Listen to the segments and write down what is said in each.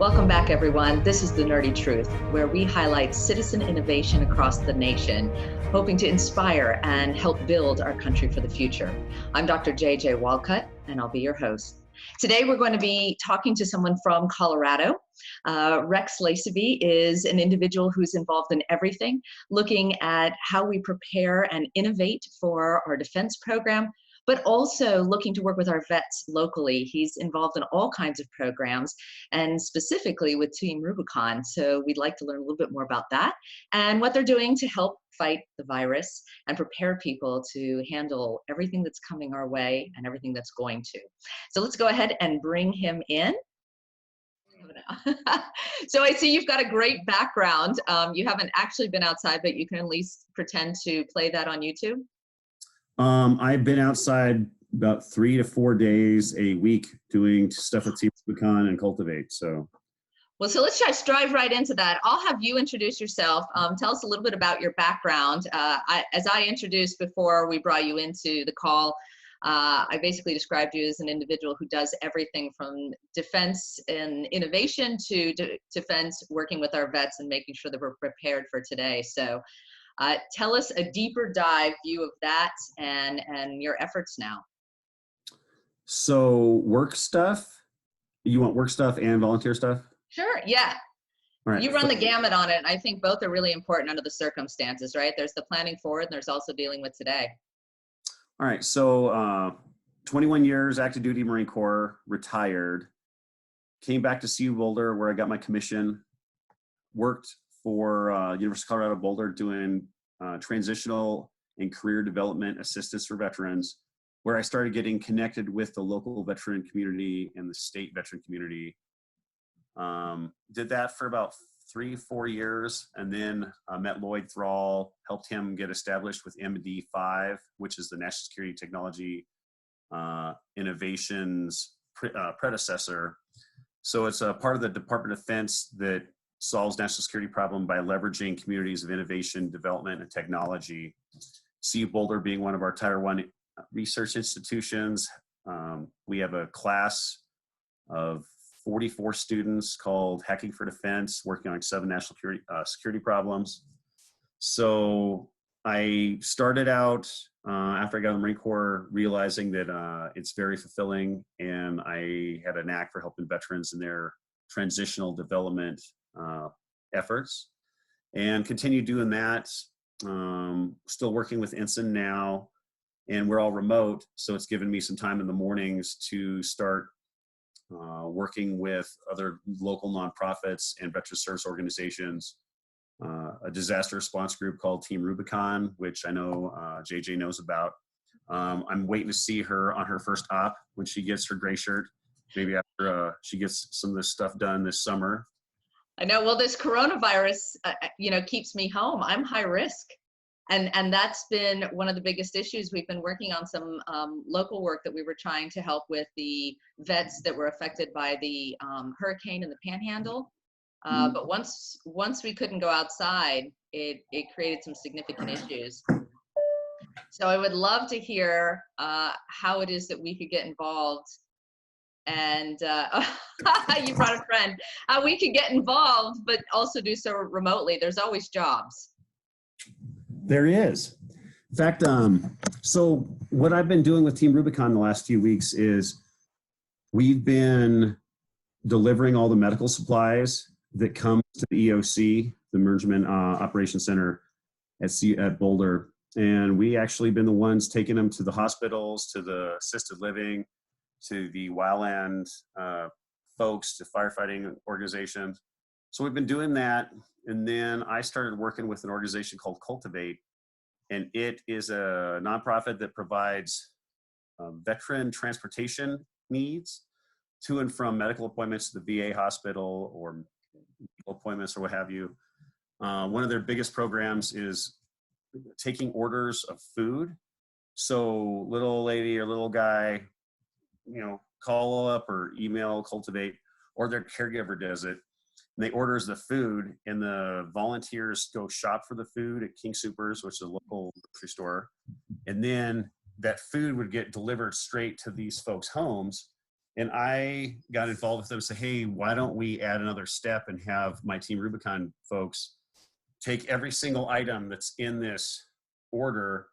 Welcome back, everyone. This is The Nerdy Truth, where we highlight citizen innovation across the nation, hoping to inspire and help build our country for the future. I'm Dr. JJ Walcott, and I'll be your host. Today, we're going to be talking to someone from Colorado. Rex Laceby is an individual who's involved in everything, looking at how we prepare and innovate for our defense program, but also looking to work with our vets locally. He's involved in all kinds of programs, and specifically with Team Rubicon. So we'd like to learn a little bit more about that and what they're doing to help fight the virus and prepare people to handle everything that's coming our way and everything that's going to. So let's go ahead and bring him in. So I see you've got a great background. You haven't actually been outside, but you can at least pretend to play that on YouTube. I've been outside about 3 to 4 days a week doing stuff with Team Rubicon and Cultivate. So let's just dive right into that. I'll have you introduce yourself. Tell us a little bit about your background. As I introduced before we brought you into the call, I basically described you as an individual who does everything from defense and innovation to defense, working with our vets and making sure that we're prepared for today. So tell us a deeper dive view of that and your efforts now. So work stuff, you want work stuff and volunteer stuff? Sure, yeah. All right. You run the gamut on it, and I think both are really important under the circumstances, right? There's the planning forward, and there's also dealing with today. All right, so 21 years, active duty Marine Corps, retired, came back to CU Boulder where I got my commission, worked for University of Colorado Boulder doing transitional and career development assistance for veterans, where I started getting connected with the local veteran community and the state veteran community. Did that for about 3-4 years, and then met Lloyd Thrall, helped him get established with MD5, which is the National Security Technology Innovations predecessor. So it's a part of the Department of Defense that solves national security problem by leveraging communities of innovation, development, and technology. CU Boulder being one of our Tier 1 research institutions. We have a class of 44 students called Hacking for Defense, working on 7 national security problems. So I started out after I got in the Marine Corps, realizing that it's very fulfilling, and I had a knack for helping veterans in their transitional development efforts, and continue doing that. Still working with Ensign now, and we're all remote, so it's given me some time in the mornings to start working with other local nonprofits and veteran service organizations, a disaster response group called Team Rubicon, which I know JJ knows about. I'm waiting to see her on her first op when she gets her gray shirt, maybe after she gets some of this stuff done this summer. I know, well, this coronavirus, keeps me home. I'm high risk. And that's been one of the biggest issues. We've been working on some local work that we were trying to help with the vets that were affected by the hurricane in the Panhandle. But once we couldn't go outside, it created some significant issues. So I would love to hear how it is that we could get involved. And you brought a friend. How we could get involved, but also do so remotely. There's always jobs. There is. In fact, so what I've been doing with Team Rubicon the last few weeks is we've been delivering all the medical supplies that come to the EOC, the Emergent Operations Center at Boulder. And we actually been the ones taking them to the hospitals, to the assisted living, to the wildland folks, to firefighting organizations. So we've been doing that. And then I started working with an organization called Cultivate, and it is a nonprofit that provides veteran transportation needs to and from medical appointments to the VA hospital or appointments or what have you. One of their biggest programs is taking orders of food. So little old lady or little guy, call up or email Cultivate, or their caregiver does it. And they orders the food, and the volunteers go shop for the food at King Soopers, which is a local grocery store. And then that food would get delivered straight to these folks' homes. And I got involved with them and said, hey, why don't we add another step and have my Team Rubicon folks take every single item that's in this order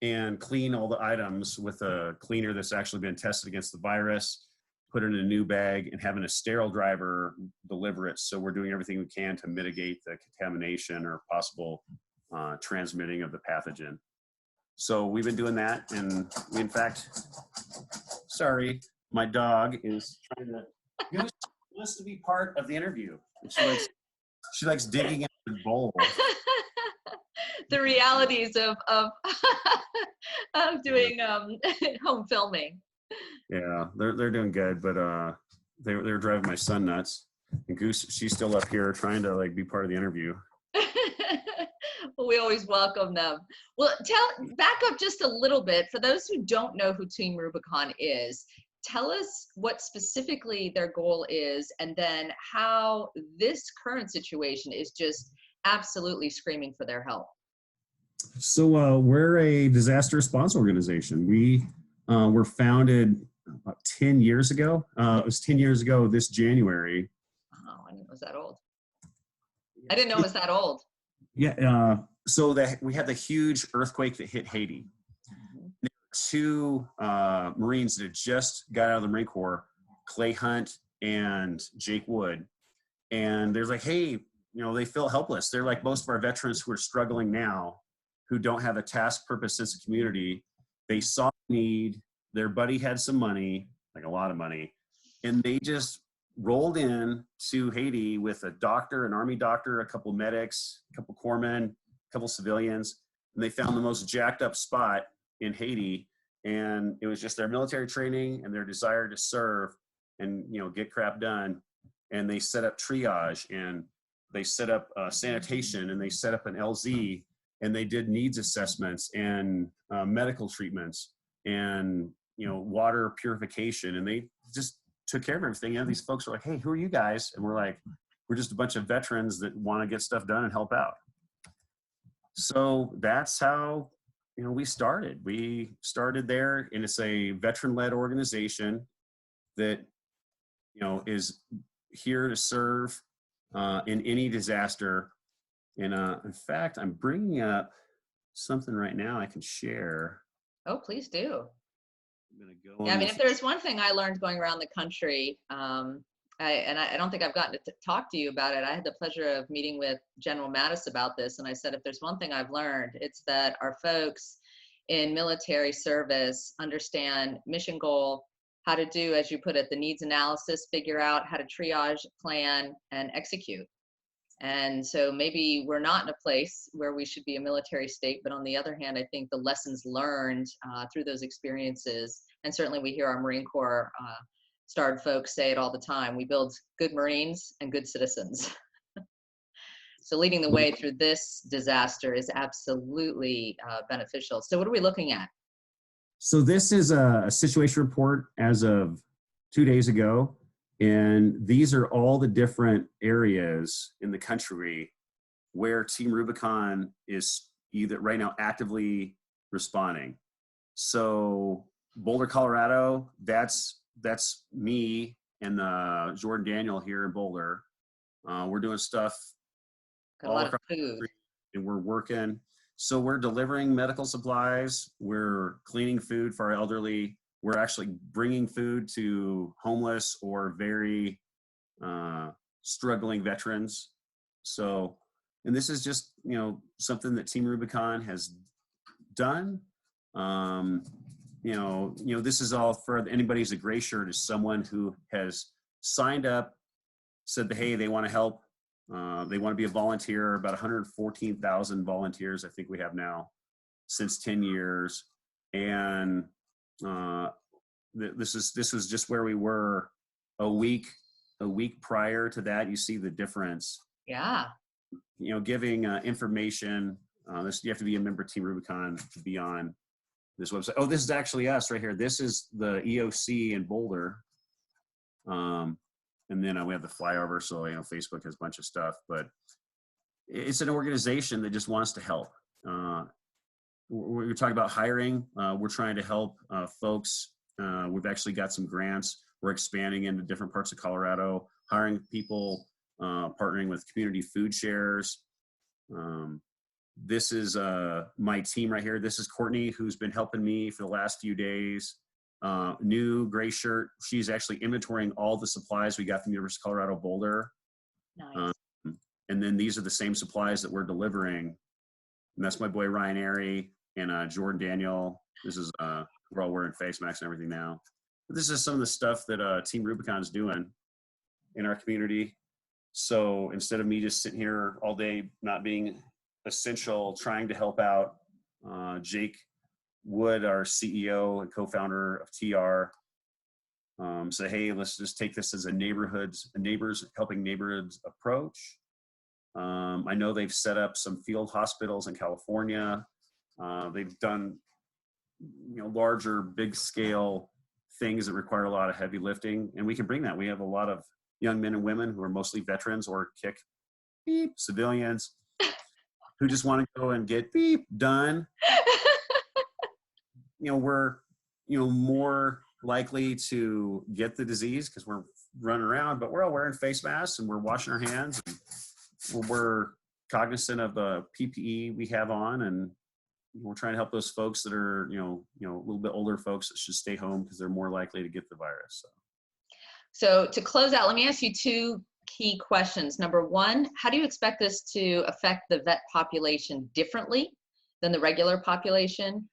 and clean all the items with a cleaner that's actually been tested against the virus, put it in a new bag, and having a sterile driver deliver it. So we're doing everything we can to mitigate the contamination or possible transmitting of the pathogen. So we've been doing that. And we, in fact, sorry, my dog is trying to, Goose wants to be part of the interview. She likes digging in the bowl. The realities of of doing home filming. Yeah, they're doing good, but they're driving my son nuts. And Goose, she's still up here trying to like be part of the interview. Well, we always welcome them. Well, back up just a little bit for those who don't know who Team Rubicon is. Tell us what specifically their goal is, and then how this current situation is just absolutely screaming for their help. So we're a disaster response organization. We were founded about 10 years ago. It was 10 years ago this January. Oh, I didn't know it was that old. I didn't know it was that old. Yeah. So we had the huge earthquake that hit Haiti. There were two Marines that had just got out of the Marine Corps, Clay Hunt and Jake Wood. And they're like, hey, they feel helpless. They're like most of our veterans who are struggling now, who don't have a task, purpose, sense of community. They saw need, their buddy had some money, like a lot of money, and they just rolled in to Haiti with a doctor, an Army doctor, a couple medics, a couple corpsmen, a couple civilians, and they found the most jacked up spot in Haiti. And it was just their military training and their desire to serve and, get crap done. And they set up triage, and they set up sanitation, and they set up an LZ, and they did needs assessments and medical treatments and, water purification. And they just took care of everything. These folks were like, hey, who are you guys? And we're like, we're just a bunch of veterans that want to get stuff done and help out. So that's how, we started. We started there, and it's a veteran-led organization that, is here to serve in any disaster. And in fact, I'm bringing up something right now I can share. Oh, please do. I'm gonna go. Yeah, I mean, if there's one thing I learned going around the country, I don't think I've gotten to talk to you about it. I had the pleasure of meeting with General Mattis about this, and I said, if there's one thing I've learned, it's that our folks in military service understand mission goal, how to do, as you put it, the needs analysis, figure out how to triage, plan, and execute. And so maybe we're not in a place where we should be a military state, but on the other hand, I think the lessons learned through those experiences, and certainly we hear our Marine Corps starred folks say it all the time, we build good Marines and good citizens. So leading the way through this disaster is absolutely beneficial. So what are we looking at? So this is a situation report as of 2 days ago. And these are all the different areas in the country where Team Rubicon is either right now actively responding. So Boulder, Colorado, that's me and Jordan Daniel here in Boulder. We're doing stuff all across the country, and we're working. So we're delivering medical supplies. We're cleaning food for our elderly. We're actually bringing food to homeless or very struggling veterans. So, and this is just, something that Team Rubicon has done. This is all for anybody who's a gray shirt, is someone who has signed up, said that, hey, they want to help. They want to be a volunteer. About 114,000 volunteers, I think we have now, since 10 years. And this was just where we were a week prior to that. You see the difference. Yeah. Giving information. You have to be a member of Team Rubicon to be on this website. Oh, this is actually us right here. This is the EOC in Boulder. And then we have the flyover. So, Facebook has a bunch of stuff, but it's an organization that just wants to help. We're talking about hiring. We're trying to help folks. We've actually got some grants. We're expanding into different parts of Colorado, hiring people, partnering with community food shares. This is my team right here. This is Courtney, who's been helping me for the last few days. New gray shirt. She's actually inventorying all the supplies we got from the University of Colorado Boulder. Nice. And then these are the same supplies that we're delivering. And that's my boy Ryan Airy and Jordan Daniel. This is we're all wearing face masks and everything now. But this is some of the stuff that Team Rubicon is doing in our community. So instead of me just sitting here all day not being essential, trying to help out, Jake Wood, our CEO and co-founder of TR, say, hey, let's just take this as a neighbors helping neighborhoods approach. I know they've set up some field hospitals in California. They've done, larger, big scale things that require a lot of heavy lifting, and we can bring that. We have a lot of young men and women who are mostly veterans or civilians who just want to go and get done. We're, more likely to get the disease because we're running around, but we're all wearing face masks and we're washing our hands. And we're cognizant of the PPE we have on, and we're trying to help those folks that are, a little bit older folks that should stay home because they're more likely to get the virus. So to close out, let me ask you two key questions. Number one, how do you expect this to affect the vet population differently than the regular population?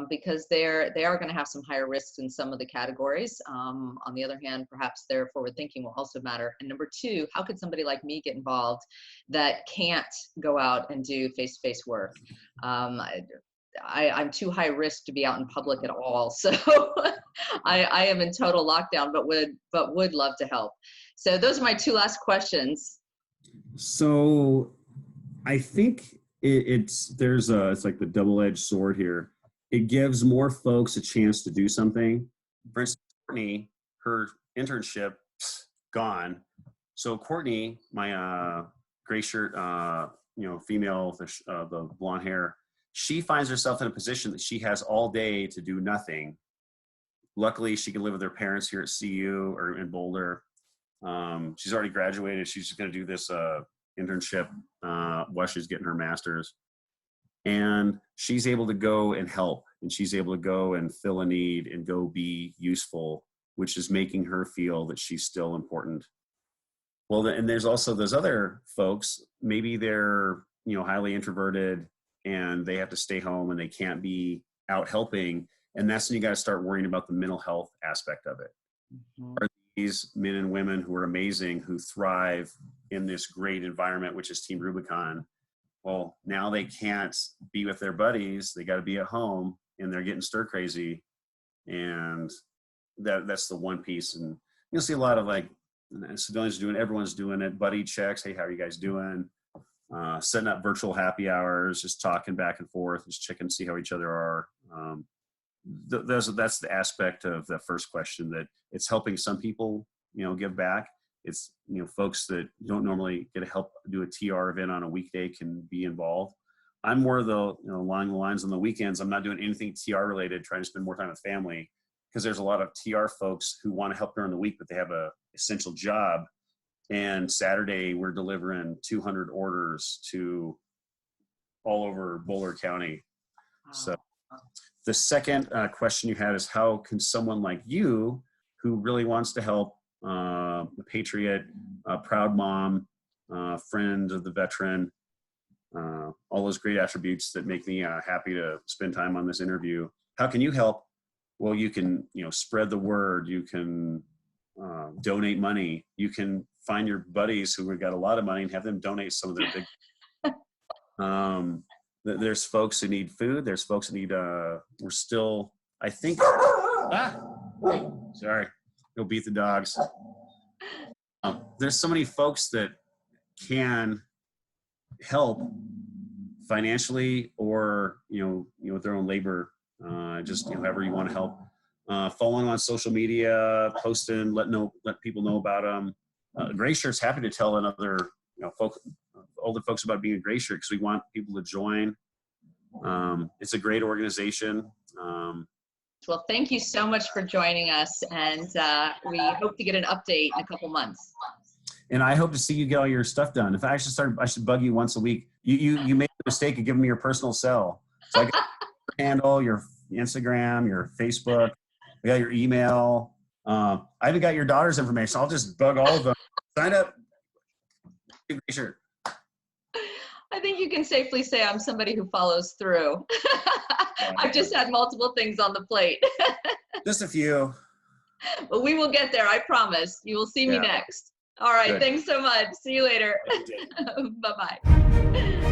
Because they are going to have some higher risks in some of the categories. On the other hand, perhaps their forward thinking will also matter. And number two, how could somebody like me get involved that can't go out and do face-to-face work? I'm too high risk to be out in public at all. So I am in total lockdown, but would love to help. So those are my two last questions. So I think it's like the double-edged sword here. It gives more folks a chance to do something. For instance, Courtney, her internship gone. So Courtney, my gray shirt, female, the blonde hair, she finds herself in a position that she has all day to do nothing. Luckily, she can live with her parents here at CU or in Boulder. She's already graduated. She's just going to do this internship while she's getting her master's. And she's able to go and help, and she's able to go and fill a need and go be useful, which is making her feel that she's still important. Well, and there's also those other folks, maybe they're, highly introverted and they have to stay home and they can't be out helping. And that's when you got to start worrying about the mental health aspect of it. Mm-hmm. Are these men and women who are amazing, who thrive in this great environment, which is Team Rubicon? Well, now they can't be with their buddies. They got to be at home, and they're getting stir crazy. And that's the one piece. And you'll see a lot of civilians doing, everyone's doing it. Buddy checks. Hey, how are you guys doing? Setting up virtual happy hours, just talking back and forth, just checking to see how each other are. That's the aspect of the first question, that it's helping some people, give back. It's, folks that don't normally get to help do a TR event on a weekday can be involved. I'm more of the, along the lines on the weekends, I'm not doing anything TR related, trying to spend more time with family, because there's a lot of TR folks who want to help during the week, but they have a essential job. And Saturday we're delivering 200 orders to all over Boulder County. Wow. So the second question you had is, how can someone like you, who really wants to help, a patriot, a proud mom, friend of the veteran, all those great attributes that make me happy to spend time on this interview, how can you help? Well, you can, spread the word. You can donate money. You can find your buddies who have got a lot of money and have them donate some of their big. There's folks who need food. There's folks who need. We're still, I think. Sorry, go beat the dogs. There's so many folks that can help financially, or with their own labor. Just however you want to help. Following on social media, posting, let people know about them. Gray Shirt's happy to tell another older folks about being a Gray Shirt, because we want people to join. It's a great organization. Well, thank you so much for joining us, and we hope to get an update in a couple months. And I hope to see you get all your stuff done. If I actually start, I should bug you once a week. You made the mistake of giving me your personal cell. So I got your handle, your Instagram, your Facebook. I got your email. I even got your daughter's information. I'll just bug all of them. Sign up. Sure. I think you can safely say I'm somebody who follows through. I've just had multiple things on the plate. Just a few. But we will get there, I promise. You will see me next. All right, Good. thanks so much. See you later. Bye-bye.